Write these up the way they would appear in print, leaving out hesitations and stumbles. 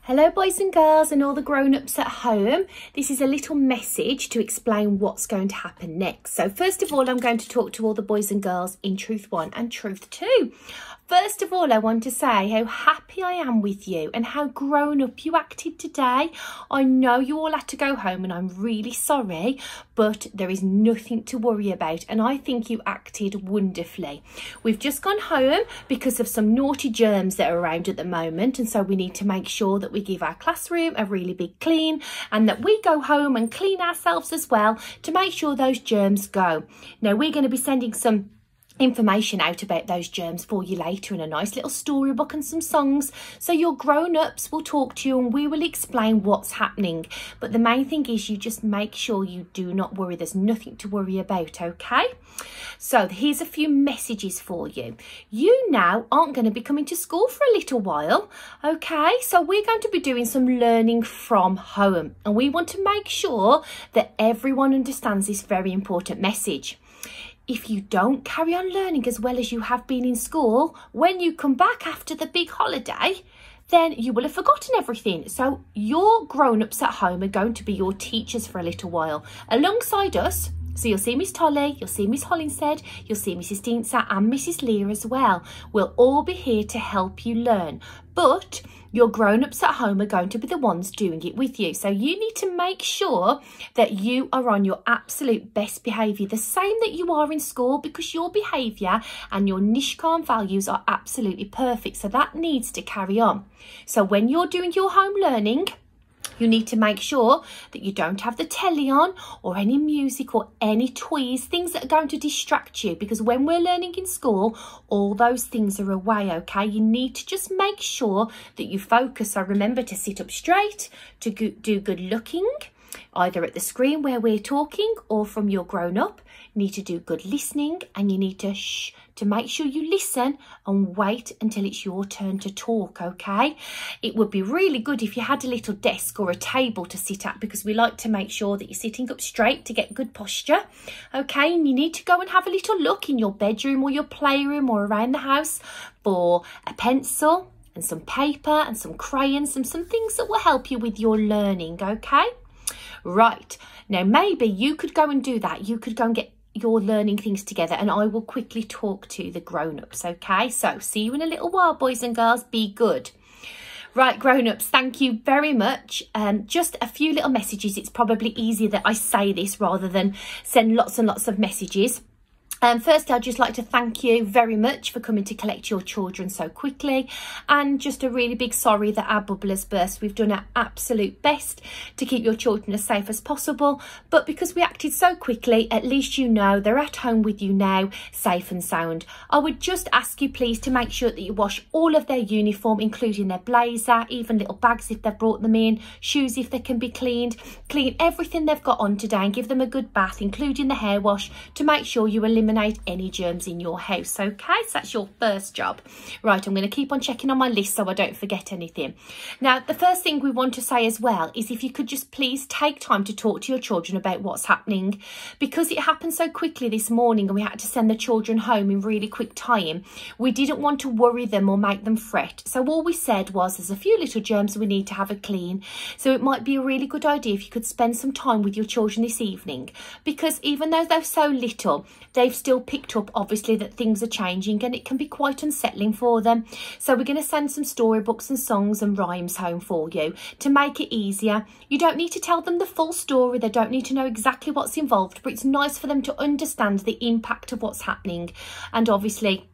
Hello boys and girls and all the grown-ups at home. This is a little message to explain what's going to happen next. So first of all, I'm going to talk to all the boys and girls in Truth 1 and Truth 2. First of all, I want to say how happy I am with you and how grown up you acted today. I know you all had to go home and I'm really sorry, but there is nothing to worry about and I think you acted wonderfully. We've just gone home because of some naughty germs that are around at the moment, and so we need to make sure that we give our classroom a really big clean and that we go home and clean ourselves as well to make sure those germs go. Now we're going to be sending some information out about those germs for you later in a nice little storybook and some songs, so your grown-ups will talk to you and we will explain what's happening. But the main thing is you just make sure you do not worry. There's nothing to worry about, okay? So here's a few messages for you. You now aren't going to be coming to school for a little while, okay? So we're going to be doing some learning from home and we want to make sure that everyone understands this very important message. If you don't carry on learning as well as you have been in school, when you come back after the big holiday, then you will have forgotten everything. So your grown-ups at home are going to be your teachers for a little while, alongside us. So you'll see Miss Tolly, you'll see Miss Hollinshead, you'll see Mrs Deansa and Mrs Lear as well. We'll all be here to help you learn. But your grown-ups at home are going to be the ones doing it with you. So you need to make sure that you are on your absolute best behaviour, the same that you are in school, because your behaviour and your Nishkan values are absolutely perfect. So that needs to carry on. So when you're doing your home learning, you need to make sure that you don't have the telly on or any music or any toys, things that are going to distract you, because when we're learning in school, all those things are away, okay? You need to just make sure that you focus. So remember to sit up straight, to do good looking, either at the screen where we're talking or from your grown-up. You need to do good listening and you need to shh, to make sure you listen and wait until it's your turn to talk, okay? It would be really good if you had a little desk or a table to sit at, because we like to make sure that you're sitting up straight to get good posture, okay? And you need to go and have a little look in your bedroom or your playroom or around the house for a pencil and some paper and some crayons and some things that will help you with your learning, okay? Right, now maybe you could go and do that. You could go and get your learning things together and I will quickly talk to the grown-ups, okay? So see you in a little while, boys and girls. Be good. Right, grown-ups, thank you very much. Just a few little messages. It's probably easier that I say this rather than send lots and lots of messages. Firstly, I'd just like to thank you very much for coming to collect your children so quickly, and just a really big sorry that our bubble has burst. We've done our absolute best to keep your children as safe as possible, but because we acted so quickly, at least you know they're at home with you now, safe and sound. I would just ask you please to make sure that you wash all of their uniform, including their blazer, even little bags if they've brought them in, shoes if they can be cleaned. Clean everything they've got on today and give them a good bath, including the hair wash, to make sure you eliminate any germs in your house, okay? So that's your first job. Right, I'm going to keep on checking on my list so I don't forget anything. Now, the first thing we want to say as well is if you could just please take time to talk to your children about what's happening, because it happened so quickly this morning and we had to send the children home in really quick time. We didn't want to worry them or make them fret. So all we said was there's a few little germs we need to have a clean. So it might be a really good idea if you could spend some time with your children this evening, because even though they're so little, they've still picked up obviously that things are changing and it can be quite unsettling for them. So we're going to send some storybooks and songs and rhymes home for you to make it easier. You don't need to tell them the full story, they don't need to know exactly what's involved, but it's nice for them to understand the impact of what's happening and obviously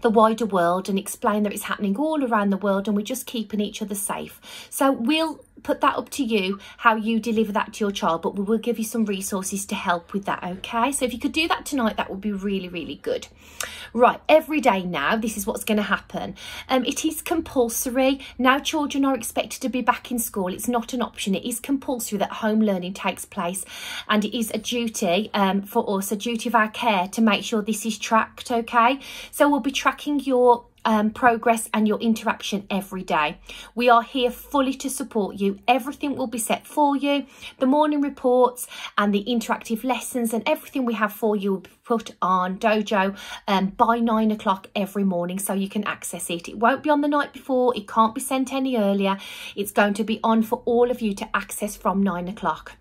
the wider world, and explain that it's happening all around the world and we're just keeping each other safe. So we'll put that up to you how you deliver that to your child, but we will give you some resources to help with that, okay? So if you could do that tonight, that would be really, really good. Right, every day now, this is what's going to happen. It is compulsory. Now children are expected to be back in school. It's not an option. It is compulsory that home learning takes place, and it is a duty for us, a duty of our care to make sure this is tracked, okay? So we'll be tracking your progress and your interaction every day. We are here fully to support you. Everything will be set for you. The morning reports and the interactive lessons and everything we have for you will be put on Dojo by 9 o'clock every morning, so you can access it. It won't be on the night before. It can't be sent any earlier. It's going to be on for all of you to access from 9 o'clock.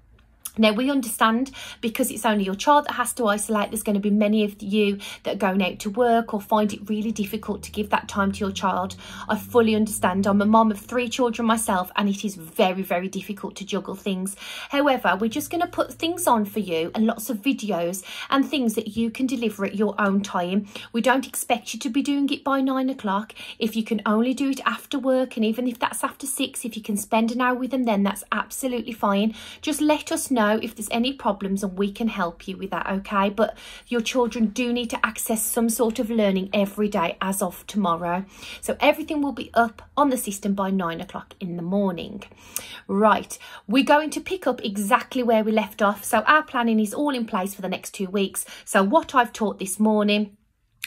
Now, we understand because it's only your child that has to isolate, there's going to be many of you that are going out to work or find it really difficult to give that time to your child. I fully understand. I'm a mom of 3 children myself, and it is very, very difficult to juggle things. However, we're just going to put things on for you and lots of videos and things that you can deliver at your own time. We don't expect you to be doing it by 9 o'clock. If you can only do it after work, and even if that's after 6, if you can spend an hour with them, then that's absolutely fine. Just let us know if there's any problems and we can help you with that, okay? But your children do need to access some sort of learning every day as of tomorrow. So everything will be up on the system by 9 o'clock in the morning. Right, we're going to pick up exactly where we left off. So our planning is all in place for the next 2 weeks. So what I've taught this morning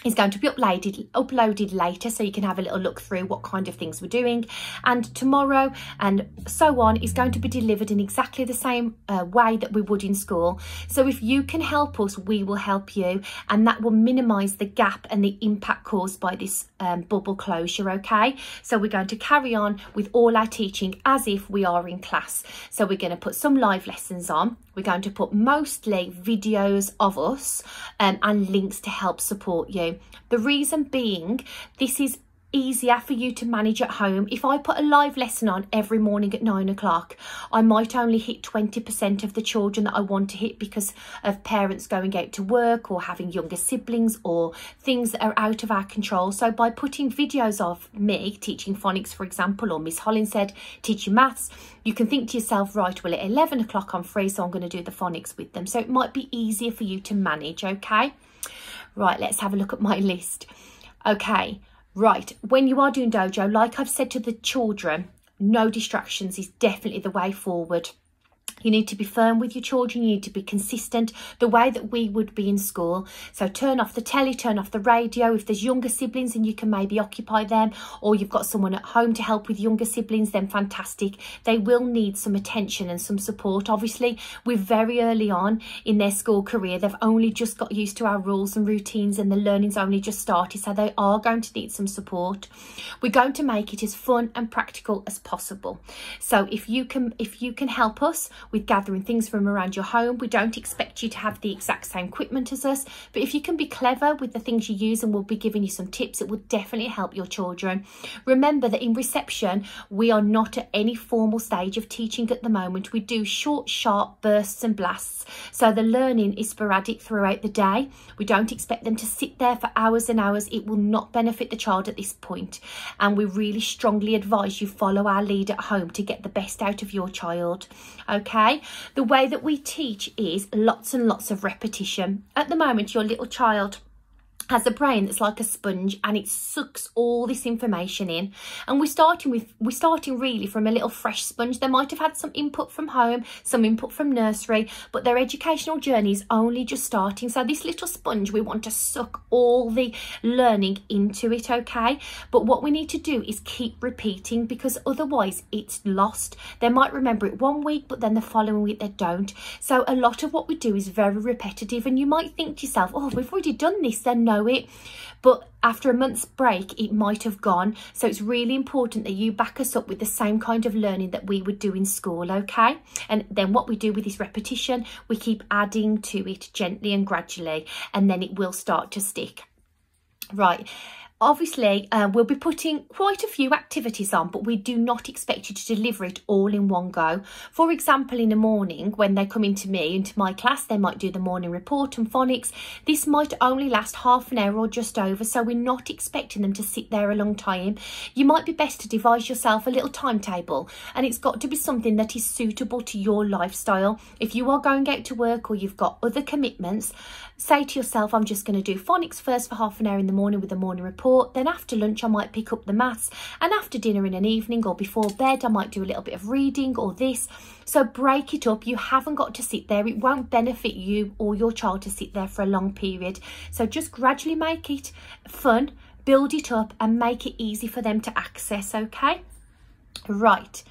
is going to be uploaded later, so you can have a little look through what kind of things we're doing, and tomorrow and so on is going to be delivered in exactly the same way that we would in school. So if you can help us, we will help you, and that will minimize the gap and the impact caused by this bubble closure, okay? So we're going to carry on with all our teaching as if we are in class. So we're going to put some live lessons on. We're going to put mostly videos of us and links to help support you. The reason being, this is easier for you to manage at home. If I put a live lesson on every morning at 9 o'clock, I might only hit 20% of the children that I want to hit because of parents going out to work or having younger siblings or things that are out of our control. So by putting videos of me teaching phonics, for example, or Miss Hollins said teaching maths, you can think to yourself, right, well, at 11 o'clock I'm free, so I'm going to do the phonics with them. So it might be easier for you to manage, okay? Right, let's have a look at my list. Okay. Right, when you are doing Dojo, like I've said to the children, no distractions is definitely the way forward. You need to be firm with your children. You need to be consistent the way that we would be in school. So turn off the telly, turn off the radio. If there's younger siblings and you can maybe occupy them, or you've got someone at home to help with younger siblings, then fantastic. They will need some attention and some support. Obviously, we're very early on in their school career. They've only just got used to our rules and routines, and the learning's only just started. So they are going to need some support. We're going to make it as fun and practical as possible. So if you can help us with gathering things from around your home, we don't expect you to have the exact same equipment as us, but if you can be clever with the things you use, and we'll be giving you some tips, it will definitely help your children. Remember that in reception, we are not at any formal stage of teaching at the moment. We do short, sharp bursts and blasts, so the learning is sporadic throughout the day. We don't expect them to sit there for hours and hours. It will not benefit the child at this point, and we really strongly advise you follow our lead at home to get the best out of your child, okay? The way that we teach is lots and lots of repetition. At the moment, your little child has a brain that's like a sponge, and it sucks all this information in, and we're starting really from a little fresh sponge. They might have had some input from home, some input from nursery, but their educational journey is only just starting. So this little sponge, we want to suck all the learning into it, okay? But what we need to do is keep repeating, because otherwise it's lost. They might remember it one week, but then the following week they don't. So a lot of what we do is very repetitive, and you might think to yourself, oh, we've already done this, then know it, but after a month's break it might have gone. So it's really important that you back us up with the same kind of learning that we would do in school, okay? And then what we do with this repetition, we keep adding to it gently and gradually, and then it will start to stick. Right, obviously we'll be putting quite a few activities on, but we do not expect you to deliver it all in one go. For example, in the morning when they come into my class, they might do the morning report and phonics. This might only last half an hour or just over, so we're not expecting them to sit there a long time. You might be best to devise yourself a little timetable, and it's got to be something that is suitable to your lifestyle. If you are going out to work or you've got other commitments, say to yourself, I'm just going to do phonics first for half an hour in the morning with the morning report. Then after lunch I might pick up the maths, and after dinner in an evening or before bed I might do a little bit of reading or this. So break it up. You haven't got to sit there. It won't benefit you or your child to sit there for a long period. So just gradually make it fun, build it up and make it easy for them to access, okay? Right,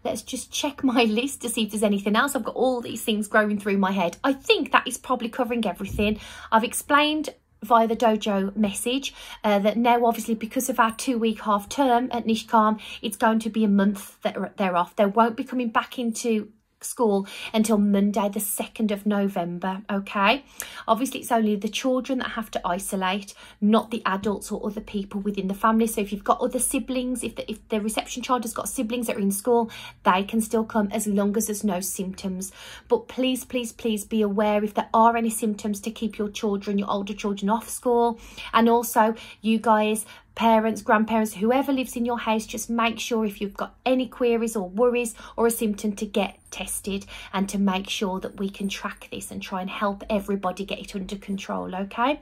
let's just check my list to see if there's anything else. I've got all these things growing through my head. I think that is probably covering everything. I've explained via the dojo message that now, obviously, because of our 2-week half term at Nishkam, it's going to be a month that they're off. They won't be coming back into school until Monday the 2nd of November, okay? Obviously, it's only the children that have to isolate, not the adults or other people within the family. So if you've got other siblings, if the reception child has got siblings that are in school, they can still come as long as there's no symptoms. But please, please, please be aware if there are any symptoms to keep your children, your older children, off school. And also, you guys, parents, grandparents, whoever lives in your house, just make sure if you've got any queries or worries or a symptom to get tested and to make sure that we can track this and try and help everybody get it under control, okay?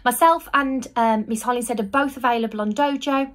Myself and Miss Hollinshead are both available on Dojo.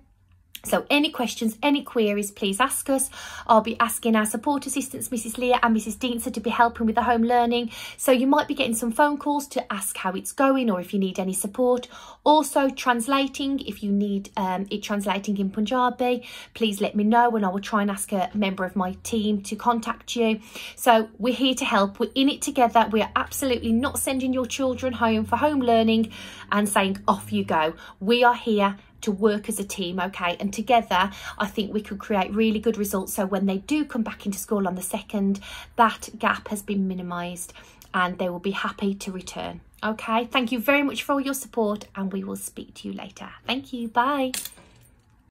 So any questions, any queries, please ask us. I'll be asking our support assistants, Mrs. Leah and Mrs. Dienster, to be helping with the home learning. So you might be getting some phone calls to ask how it's going or if you need any support. Also translating, if you need it translating in Punjabi, please let me know and I will try and ask a member of my team to contact you. So we're here to help. We're in it together. We are absolutely not sending your children home for home learning and saying off you go. We are here to work as a team, okay? And together, I think we could create really good results. So when they do come back into school on the 2nd, that gap has been minimised and they will be happy to return, okay? Thank you very much for all your support and we will speak to you later. Thank you, bye.